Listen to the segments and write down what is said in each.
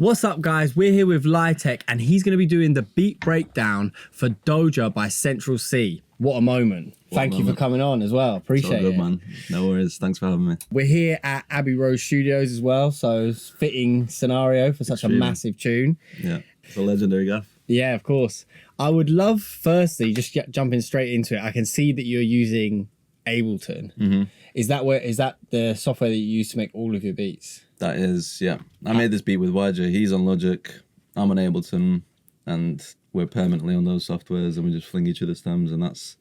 What's up, guys? We're here with LiTek's, and he's going to be doing the beat breakdown for Doja by Central Cee. What a moment. Thank you for coming on as well. Appreciate it. Good, man. No worries. Thanks for having me. We're here at Abbey Road Studios as well, so it's a fitting scenario for such a massive tune. Yeah, it's a legendary gaff. Yeah, of course. I would love, firstly, just jumping straight into it, I can see that you're using Ableton. Mm-hmm. Is that the software that you use to make all of your beats? That is, yeah. I made this beat with whYJay. He's on Logic. I'm on Ableton, and we're permanently on those softwares, and we just fling each other stems, and that's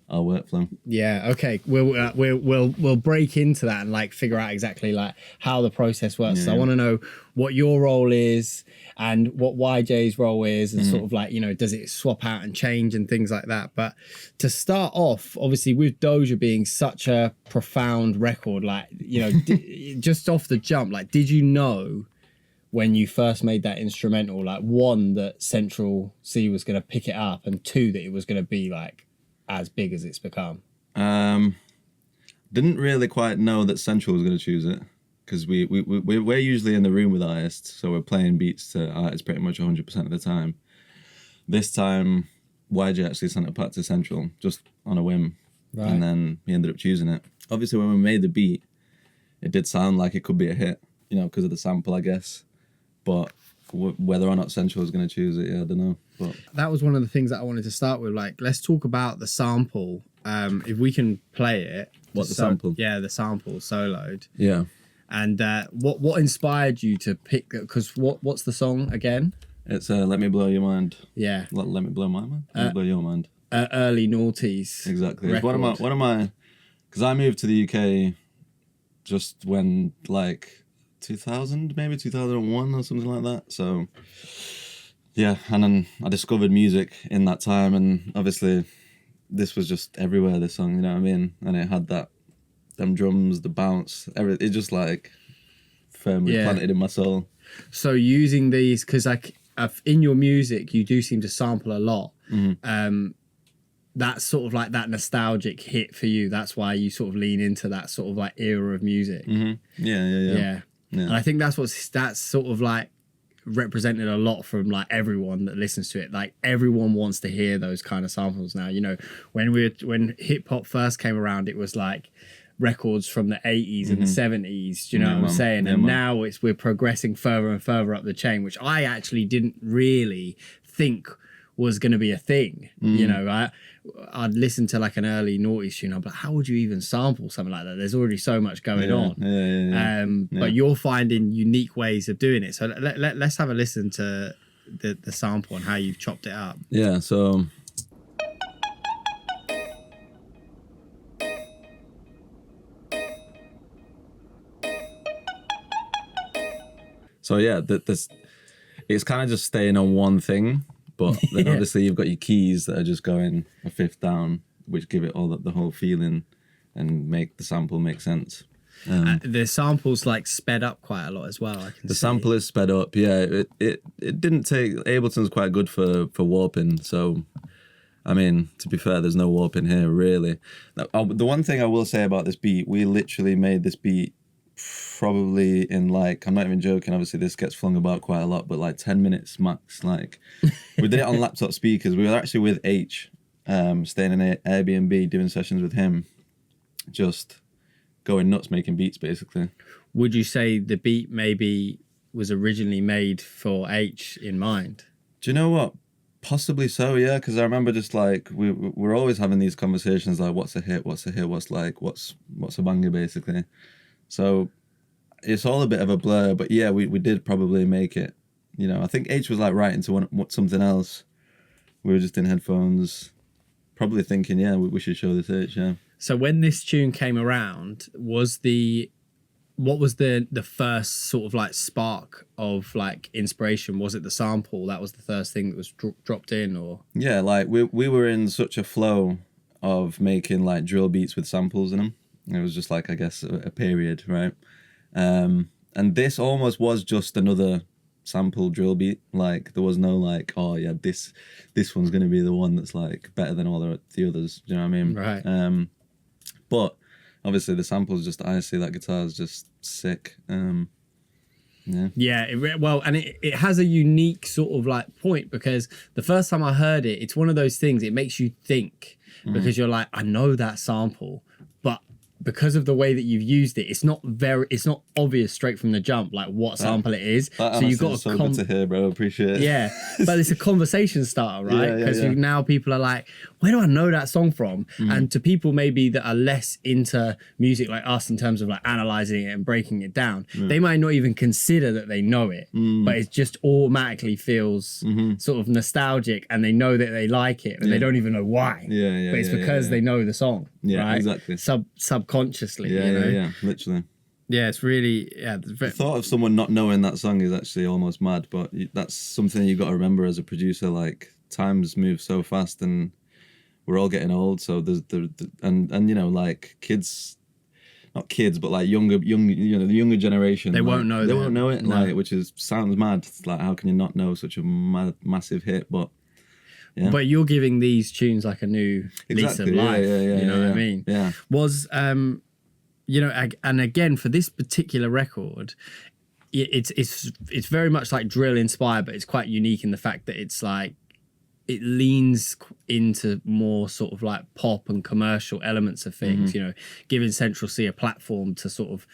our workflow. Yeah. Okay. We'll break into that and like figure out exactly like how the process works. Yeah. So I want to know what your role is and what whYJay's role is, and sort of like, you know, does it swap out and change and things like that. But to start off, obviously with Doja being such a profound record, like, you know, just off the jump, like, did you know when you first made that instrumental, like, one, that Central Cee was going to pick it up, and two, that it was going to be like as big as it's become? Didn't really quite know that Central was going to choose it, because we're usually in the room with artists, so we're playing beats to artists pretty much 100% of the time. This time, whYJay actually sent it back to Central just on a whim, right. And then he ended up choosing it. Obviously, when we made the beat, it did sound like it could be a hit, you know, because of the sample, I guess. But whether or not Central is going to choose it, yeah, I don't know. But that was one of the things that I wanted to start with. Like, let's talk about the sample. If we can play it. What, the sample? Yeah, the sample soloed. Yeah. And what inspired you to pick? Because what's the song again? It's Let Me Blow Your Mind. Yeah. Let me blow my mind. Let me blow your mind. Early noughties. Exactly. It's one of my. Because I moved to the UK just when, like, 2000, maybe 2001 or something like that. So yeah, and then I discovered music in that time, and obviously this was just everywhere, this song, you know what I mean? And it had them drums, the bounce, everything. It just like firmly planted in my soul. So using these, because like in your music you do seem to sample a lot. That's sort of like that nostalgic hit for you. That's why you sort of lean into that sort of like era of music. Yeah. And I think that's sort of like represented a lot from like everyone that listens to it. Like, everyone wants to hear those kind of samples now. You know, when hip hop first came around, it was like records from the 80s and the 70s. Do you know what I'm saying? And now we're progressing further and further up the chain, which I actually didn't really think was going to be a thing. You know, I'd listen to like an early noughties tune, I'd be like, how would you even sample something like that? There's already so much going on. But you're finding unique ways of doing it. So let's have a listen to the sample and how you've chopped it up. Yeah, so yeah, it's kind of just staying on one thing. But then obviously you've got your keys that are just going a fifth down, which give it all the whole feeling and make the sample make sense. The sample's like sped up quite a lot as well. I can see. Sample is sped up. Yeah, it didn't take. Ableton's quite good for warping. So, I mean, to be fair, there's no warping here really. Now, the one thing I will say about this beat, we literally made this beat probably in like, I'm not even joking, obviously this gets flung about quite a lot, but like 10 minutes max. Like, we did it on laptop speakers. We were actually with Aitch, staying in an Airbnb, doing sessions with him, just going nuts making beats basically. Would you say the beat maybe was originally made for Aitch in mind? Do you know what? Possibly so, yeah, because I remember just like we're always having these conversations like, what's a hit, what's a banger basically. So it's all a bit of a blur, but yeah, we did probably make it. You know, I think Aitch was like writing to something else. We were just in headphones, probably thinking, yeah, we should show this Aitch, yeah. So when this tune came around, what was the first sort of like spark of like inspiration? Was it the sample? That was the first thing that was dropped in, or? Yeah, like we were in such a flow of making like drill beats with samples in them. It was just like, I guess, a period, right? And this almost was just another sample drill beat. Like, there was no like, oh yeah, this one's gonna be the one that's like better than all the others. Do you know what I mean? Right. But obviously the sample's just, I see that guitar is just sick. Yeah, it has a unique sort of like point, because the first time I heard it, it's one of those things, it makes you think, because you're like, I know that sample, but because of the way that you've used it, it's not obvious straight from the jump like what sample it is. So you've got so good to hear, bro. Appreciate it. Yeah, but it's a conversation starter, right? Because now people are like, where do I know that song from? And to people maybe that are less into music like us in terms of like analyzing it and breaking it down, they might not even consider that they know it, but it just automatically feels sort of nostalgic, and they know that they like it, and they don't even know why. But it's because they know the song. Yeah, right? Exactly. Subconsciously. Yeah, literally. Yeah, it's really The thought of someone not knowing that song is actually almost mad, but that's something you got to remember as a producer. Like, times move so fast, and we're all getting old. So there's and you know, like not kids, but like younger, the younger generation. They won't know. They won't know it. No. Like, which sounds mad. It's like, how can you not know such a massive hit? But yeah. But you're giving these tunes like a new lease of life. You know what I mean? Yeah. Was you know, and again for this particular record, it's very much like drill inspired, but it's quite unique in the fact that it's like it leans into more sort of like pop and commercial elements of things. You know, giving Central Cee a platform to sort of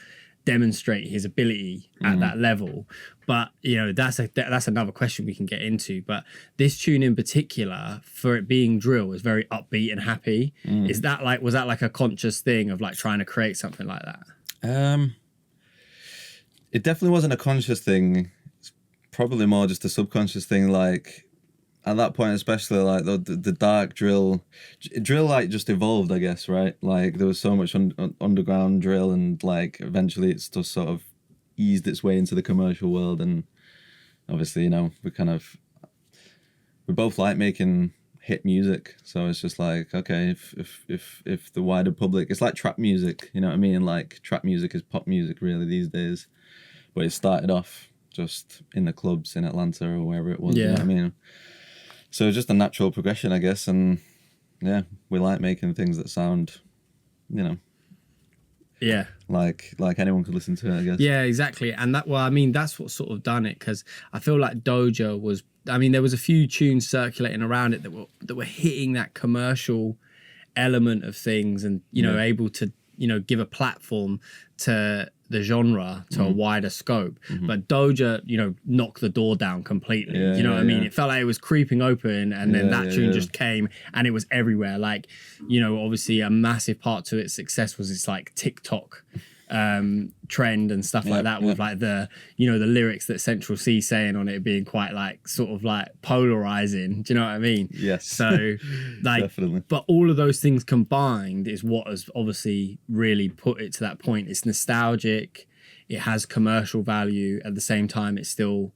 demonstrate his ability at that level. But you know, that's another question we can get into. But this tune in particular, for it being drill, is very upbeat and happy. Was that like a conscious thing of like trying to create something like that? It definitely wasn't a conscious thing. It's probably more just a subconscious thing. Like, at that point, especially like the dark drill like just evolved, I guess, right? Like, there was so much underground drill, and like eventually it's just sort of eased its way into the commercial world. And obviously, you know, we both like making hit music, so it's just like, okay, if the wider public, it's like trap music, you know what I mean? Like, trap music is pop music really these days, but it started off just in the clubs in Atlanta or wherever it was. You know what I mean? So it's just a natural progression, I guess. And yeah, we like making things that sound, you know, like anyone could listen to it, I guess. Yeah, exactly. And that's what sort of done it, because I feel like Doja was, there was a few tunes circulating around it that were hitting that commercial element of things, and you know, able to, you know, give a platform to the genre, to a wider scope. But Doja, you know, knocked the door down completely. You know what I mean? It felt like it was creeping open, and then that tune just came, and it was everywhere. Like, you know, obviously a massive part to its success was its like TikTok trend and stuff like that, with like the, you know, the lyrics that Central Cee saying on it being quite like sort of like polarizing. Do you know what I mean? Yes. So like, definitely. But all of those things combined is what has obviously really put it to that point. It's nostalgic, it has commercial value, at the same time it still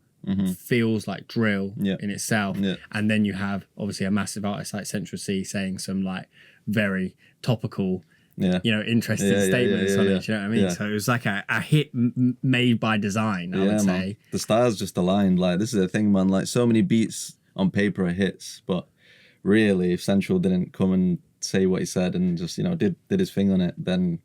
feels like drill in itself. And then you have obviously a massive artist like Central Cee saying some like very topical, you know, interesting statements on it. You know what I mean? So it was like a hit made by design, I would say. Man. The stars just aligned. Like, this is a thing, man. Like, so many beats on paper are hits, but really, if Central didn't come and say what he said and just, you know, did his thing on it, then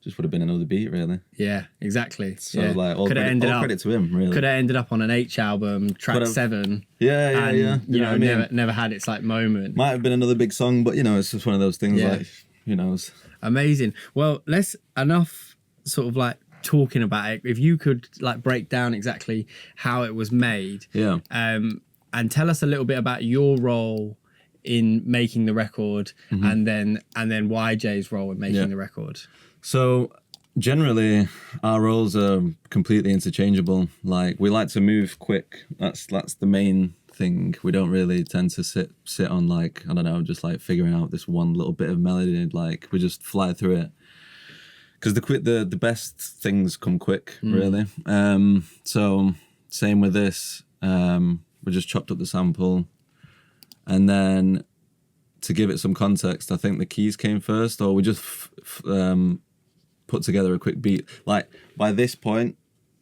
just would have been another beat, really. Yeah, exactly. So like, all credit to him, really. Could have ended up on an Aitch album, track 7. Yeah. You know, never had its like moment. Might have been another big song, but you know, it's just one of those things. Like, who knows? Amazing. Well, enough sort of like talking about it. If you could like break down exactly how it was made, and tell us a little bit about your role in making the record, and then whYJay's role in making the record. So generally, our roles are completely interchangeable. Like, we like to move quick. That's the main thing. We don't really tend to sit on like, I don't know, just like figuring out this one little bit of melody. Like, we just fly through it, because the best things come quick, really. So same with this. We just chopped up the sample, and then to give it some context, I think the keys came first, or we just put together a quick beat. Like, by this point,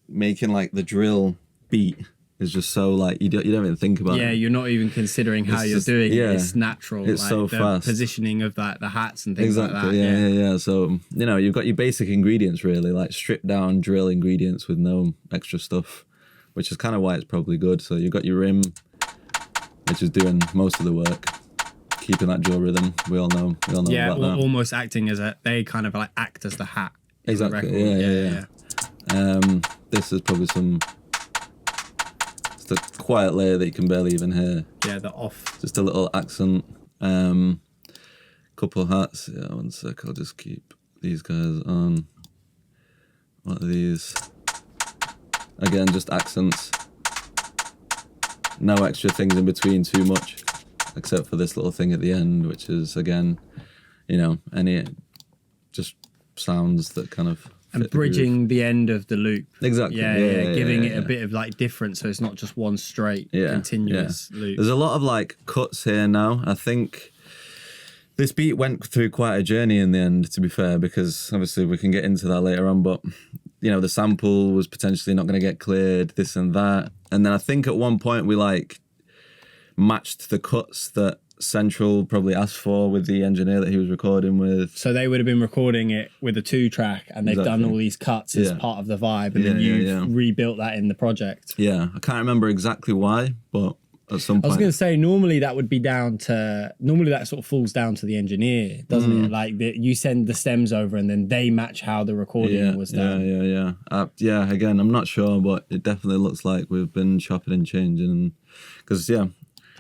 making like the drill beat is just so like you don't even think about it. Yeah, you're not even considering how you're doing it. It's natural. It's like so the fast. Positioning of like the hats and things like that. Yeah. So you've got your basic ingredients really, like stripped down drill ingredients with no extra stuff, which is kind of why it's probably good. So you've got your rim, which is doing most of the work, keeping that drill rhythm. We all know about that. Almost acting as they kind of like act as the hat. Exactly. Yeah. This is probably the quiet layer that you can barely even hear. Yeah, the off. Just a little accent. Couple hats. Yeah, 1 sec. I'll just keep these guys on. What are these? Again, just accents. No extra things in between too much, except for this little thing at the end, which is again, any just sounds that kind of. And bridging the end of the loop. Exactly. Yeah. Giving it a bit of like difference, so it's not just one straight continuous loop. There's a lot of like cuts here now. I think this beat went through quite a journey in the end, to be fair, because obviously we can get into that later on, but the sample was potentially not going to get cleared, this and that. And then I think at one point we like matched the cuts that Central probably asked for with the engineer that he was recording with. So they would have been recording it with a 2-track, and they've done all these cuts as part of the vibe, and then you've rebuilt that in the project. Yeah, I can't remember exactly why, but at some point. I was going to say, normally that would be normally that sort of falls down to the engineer, doesn't it? Like you send the stems over and then they match how the recording was done. Yeah, again, I'm not sure, but it definitely looks like we've been chopping and changing. Because,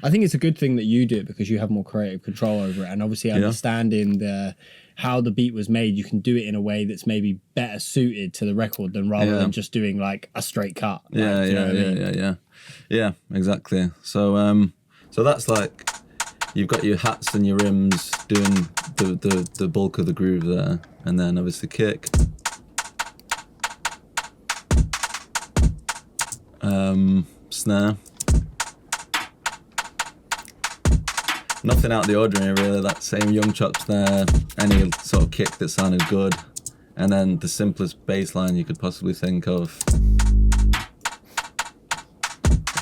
I think it's a good thing that you do it because you have more creative control over it, and obviously understanding how the beat was made, you can do it in a way that's maybe better suited to the record than rather than just doing like a straight cut. Yeah, exactly. So that's like you've got your hats and your rims doing the bulk of the groove there, and then obviously kick. Snare. Nothing out of the ordinary really, that same young chop snare, any sort of kick that sounded good, and then the simplest bass line you could possibly think of.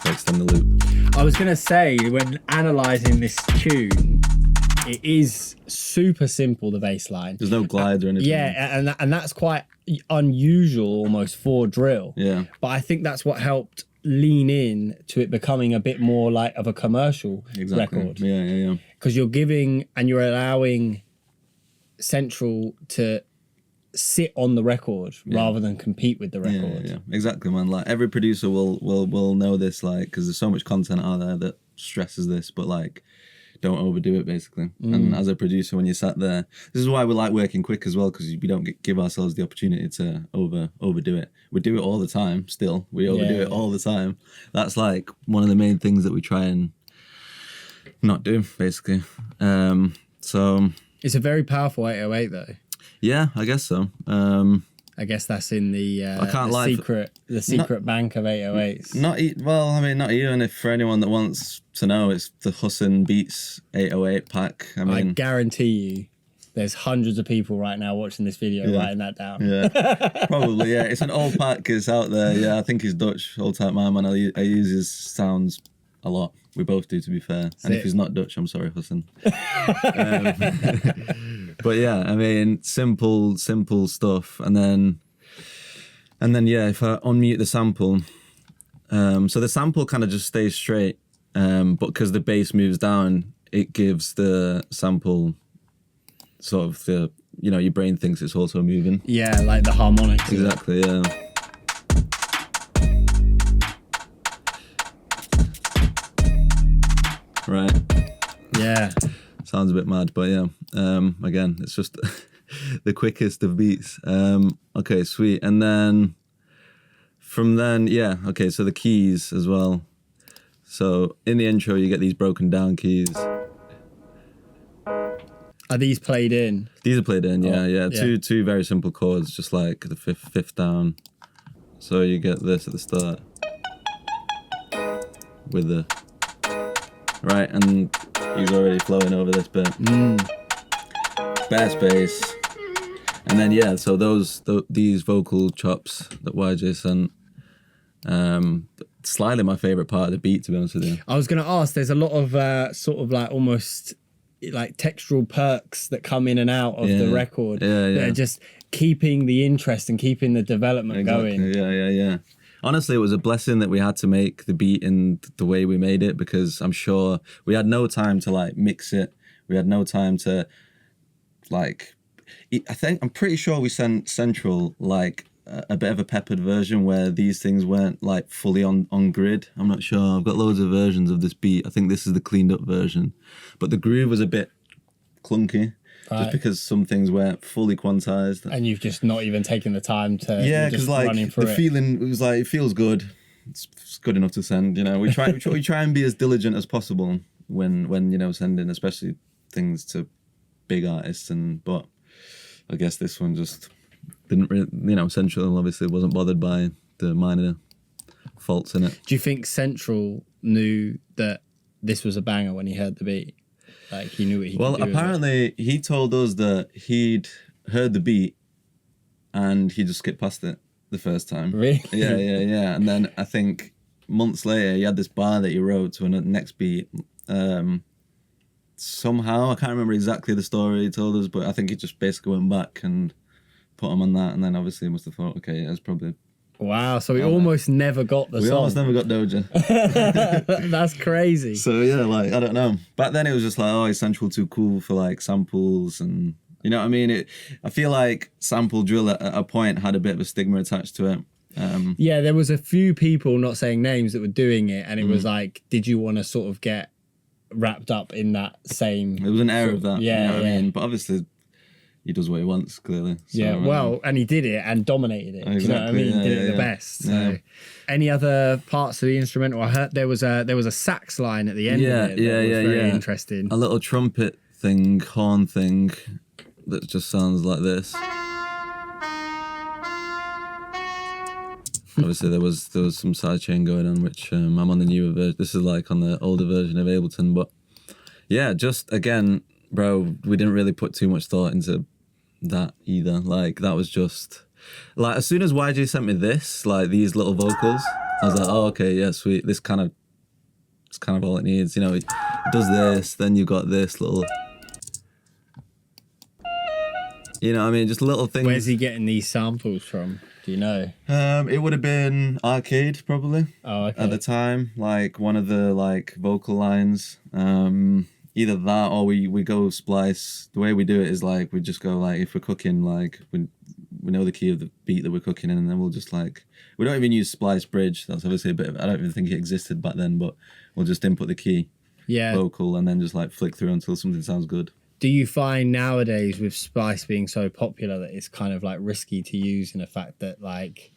Extend the loop. I was going to say, when analysing this tune, it is super simple, the bass line. There's no glide or anything. Yeah, and that's quite unusual almost for drill. Yeah. But I think that's what helped lean in to it becoming a bit more like of a commercial record. Yeah. Because you're giving and you're allowing Central to sit on the record rather than compete with the record. Yeah, exactly, man. Like every producer will know this, like, because there's so much content out there that stresses this, but like, don't overdo it, basically. And as a producer, when you sat there, this is why we like working quick as well, because we don't give ourselves the opportunity to overdo it. We do it all the time. Still, we overdo it all the time. That's like one of the main things that we try and not do, basically. So it's a very powerful 808 though. Yeah, I guess so. I guess that's in the secret bank of 808s. Not even if for anyone that wants to know, it's the Hussin Beats 808 pack. I guarantee you, there's hundreds of people right now watching this video writing that down. Yeah, probably. Yeah, it's an old pack. It's out there. Yeah, I think he's Dutch. Old type man. I use his sounds a lot. We both do, to be fair. And if he's not Dutch, I'm sorry, Hussin. But yeah, I mean, simple stuff. And then if I unmute the sample, so the sample kind of just stays straight, but because the bass moves down, it gives the sample sort of your brain thinks it's also moving. Yeah, like the harmonics. Exactly, yeah. Right. Yeah. Sounds a bit mad, but yeah. Again, it's just the quickest of beats. Okay, sweet. And then from then, okay, so the keys as well. So in the intro, you get these broken down keys. Are these played in? These are played in, yeah. Two very simple chords, just like the fifth down. So you get this at the start with the right, and he's already flowing over this bit. Bass, and then so these vocal chops that whYJay sent, slightly my favorite part of the beat, to be honest with you. I was going to ask, there's a lot of sort of like almost like textural perks that come in and out of the record that are just keeping the interest and keeping the development going. Yeah. Honestly, it was a blessing that we had to make the beat in the way we made it, because I'm sure we had no time to like mix it. We had no time to like, I'm pretty sure we sent Central like a bit of a peppered version where these things weren't like fully on grid. I'm not sure. I've got loads of versions of this beat. I think this is the cleaned up version, but the groove was a bit clunky. Right. Just because some things weren't fully quantized, and you've just not even taken the time to because like the feeling, it was like, it feels good. It's good enough to send. You know, we try and be as diligent as possible when you know, sending, especially things to big artists. But I guess this one just didn't really, you know, Central obviously wasn't bothered by the minor faults in it. Do you think Central knew that this was a banger when he heard the beat? Like, he knew what he could do. Well, apparently he told us that he'd heard the beat and he just skipped past it the first time. Really? Yeah. And then I think months later he had this bar that he wrote to a next beat. Somehow, I can't remember exactly the story he told us, but I think he just basically went back and put him on that, and then obviously he must have thought, okay, that's probably... Wow, so we almost never got the song. We almost never got Doja. That's crazy. So yeah, like, I don't know. Back then it was just like, oh, is Central too cool for like samples, and you know what I mean? I feel like sample drill at a point had a bit of a stigma attached to it. Yeah, there was a few people, not saying names, that were doing it, and it was like, did you want to sort of get wrapped up in that same... There was an air of that. Yeah, you know what I mean? But obviously he does what he wants, clearly. So, yeah, well, and he did it and dominated it. Exactly, do you know what I mean? Yeah, did it the best. So. Any other parts of the instrumental? I heard there was a sax line at the end of it. Very interesting. A little trumpet thing, horn thing that just sounds like this. Obviously, there was some sidechain going on, which I'm on the newer version. This is like on the older version of Ableton, but yeah, just again, bro, we didn't really put too much thought into that either. Like, that was just like, as soon as whYJay sent me this, like these little vocals, I was like, oh, okay, yeah, sweet. It's kind of all it needs. You know, it does this, then you got this little, you know what I mean? Just little things. Where's he getting these samples from? Do you know? It would have been Arcade, probably. Oh, okay. At the time, like one of the like vocal lines. Either that or we go splice. The way we do it is like, we just go like, if we're cooking, like we know the key of the beat that we're cooking in, and then we'll just like, we don't even use splice bridge. That's obviously a bit of, I don't even think it existed back then, but we'll just input the key vocal and then just like flick through until something sounds good. Do you find nowadays with splice being so popular that it's kind of like risky to use, in the fact that, like,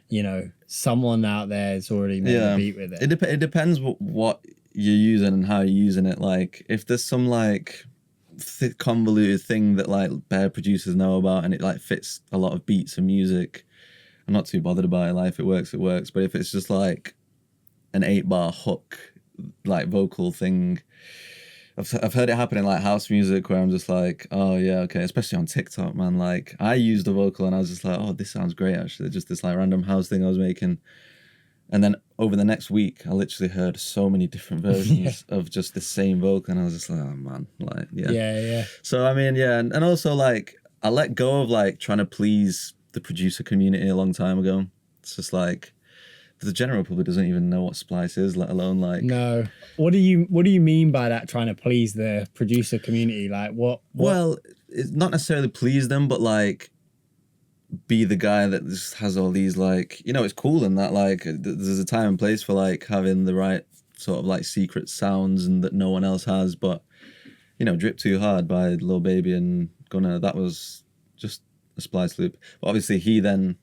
you know, someone out there has already made a beat with it? It depends what you're using and how you're using it. Like, if there's some like convoluted thing that like bare producers know about and it like fits a lot of beats and music, I'm not too bothered about it. Like, if it works, it works. But if it's just like an 8-bar hook, like vocal thing, I've heard it happen in like house music where I'm just like, oh yeah, okay, especially on TikTok, man. Like, I used the vocal and I was just like, oh, this sounds great actually. Just this like random house thing I was making. And then over the next week, I literally heard so many different versions of just the same vocal, and I was just like, oh man, like, yeah. So I mean, yeah, and also like, I let go of like trying to please the producer community a long time ago. It's just like, the general public doesn't even know what splice is, let alone like... No. What do you mean by that, trying to please the producer community? Like, what? Well, it's not necessarily please them, but like, be the guy that just has all these like, you know, it's cool in that like, there's a time and place for like having the right sort of like secret sounds and that no one else has, but, you know, Drip Too Hard by Lil Baby and Gunna, that was just a splice loop. But obviously he then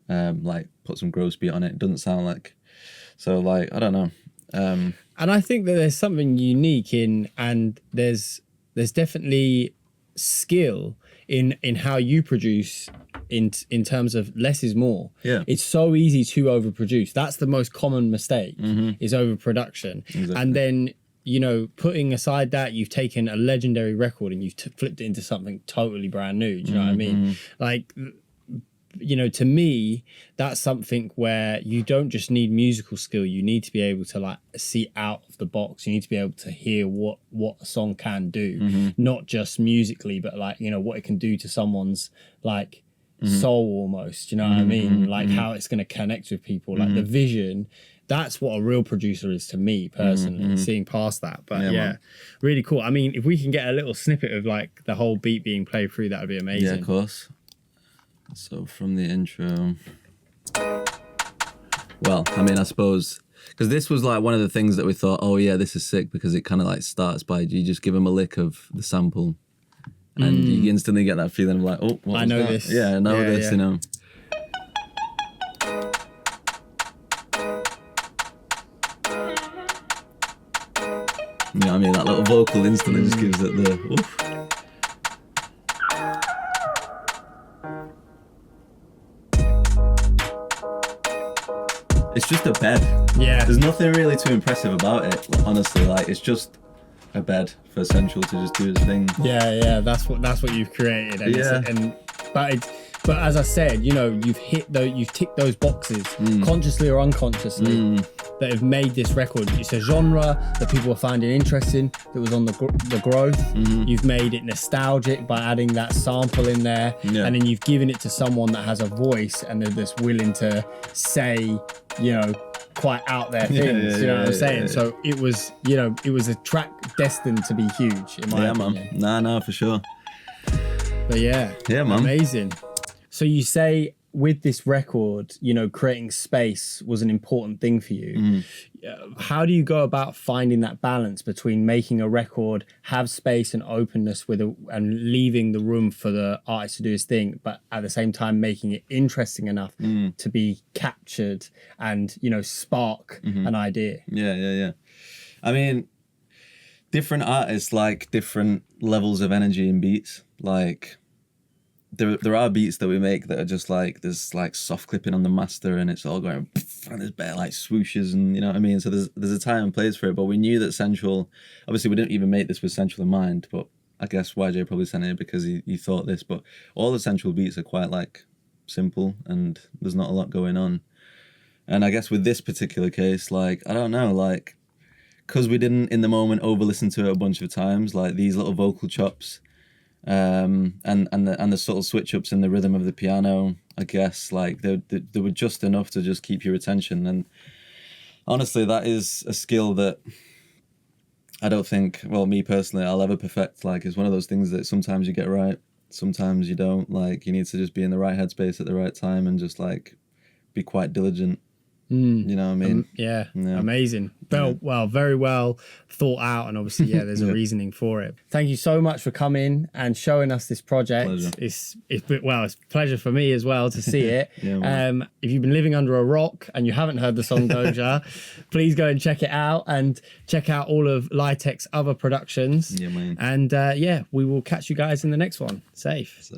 like put some gross beat on it. It doesn't sound like, so like, I don't know. And I think that there's something unique in, and there's definitely skill in how you produce in terms of less is more. Yeah. It's so easy to overproduce. That's the most common mistake, is overproduction. Exactly. And then, you know, putting aside that, you've taken a legendary record and you've flipped it into something totally brand new. Do you know what I mean? Like, you know, to me, that's something where you don't just need musical skill. You need to be able to like see out of the box. You need to be able to hear what a song can do, not just musically, but like, you know, what it can do to someone's like soul almost, you know what I mean? Like how it's going to connect with people, like the vision. That's what a real producer is to me personally, seeing past that. But yeah, really cool. I mean, if we can get a little snippet of like the whole beat being played through, that would be amazing. Yeah, of course. So from the intro, well, I mean, I suppose, because this was like one of the things that we thought, oh yeah, this is sick, because it kind of like starts by, you just give them a lick of the sample and you instantly get that feeling of like, oh, what I know that? this. Yeah, I know this, you know. You know what I mean? That little vocal instantly just gives it the oof. It's just a bed. Yeah. There's nothing really too impressive about it, honestly. Like, it's just a bed for Central to just do its thing. Yeah, that's what you've created. And but as I said, you know, you've ticked those boxes consciously or unconsciously that have made this record. It's a genre that people are finding interesting, that was on the growth. You've made it nostalgic by adding that sample in there, and then you've given it to someone that has a voice and they're just willing to say, you know, quite out there things. You know what I'm saying? So it was, you know, it was a track destined to be huge in my opinion. Man. No, for sure. But yeah, man, amazing. So you say with this record, you know, creating space was an important thing for you. How do you go about finding that balance between making a record have space and openness and leaving the room for the artist to do his thing, but at the same time making it interesting enough to be captured and, you know, spark an idea? Yeah. I mean, different artists like different levels of energy and beats. Like, there are beats that we make that are just like, there's like soft clipping on the master and it's all going and there's bare like swooshes and you know what I mean? So there's a time and place for it, but we knew that Central, obviously we didn't even make this with Central in mind, but I guess whYJay probably sent it because he thought this, but all the Central beats are quite like simple and there's not a lot going on. And I guess with this particular case, like, I don't know, like, because we didn't in the moment over listen to it a bunch of times, like these little vocal chops, and the subtle switch ups in the rhythm of the piano, I guess, like they were just enough to just keep your attention. And honestly, that is a skill that I don't think, well, me personally, I'll ever perfect. Like, it's one of those things that sometimes you get right, sometimes you don't. Like, you need to just be in the right headspace at the right time and just like be quite diligent. You know what I mean? Yeah. Amazing. Well, very well thought out, and obviously, there's a reasoning for it. Thank you so much for coming and showing us this project. Pleasure. It's a pleasure for me as well to see it. Man. If you've been living under a rock and you haven't heard the song Doja, please go and check it out and check out all of LiTek's other productions. Yeah, man. And we will catch you guys in the next one. Safe.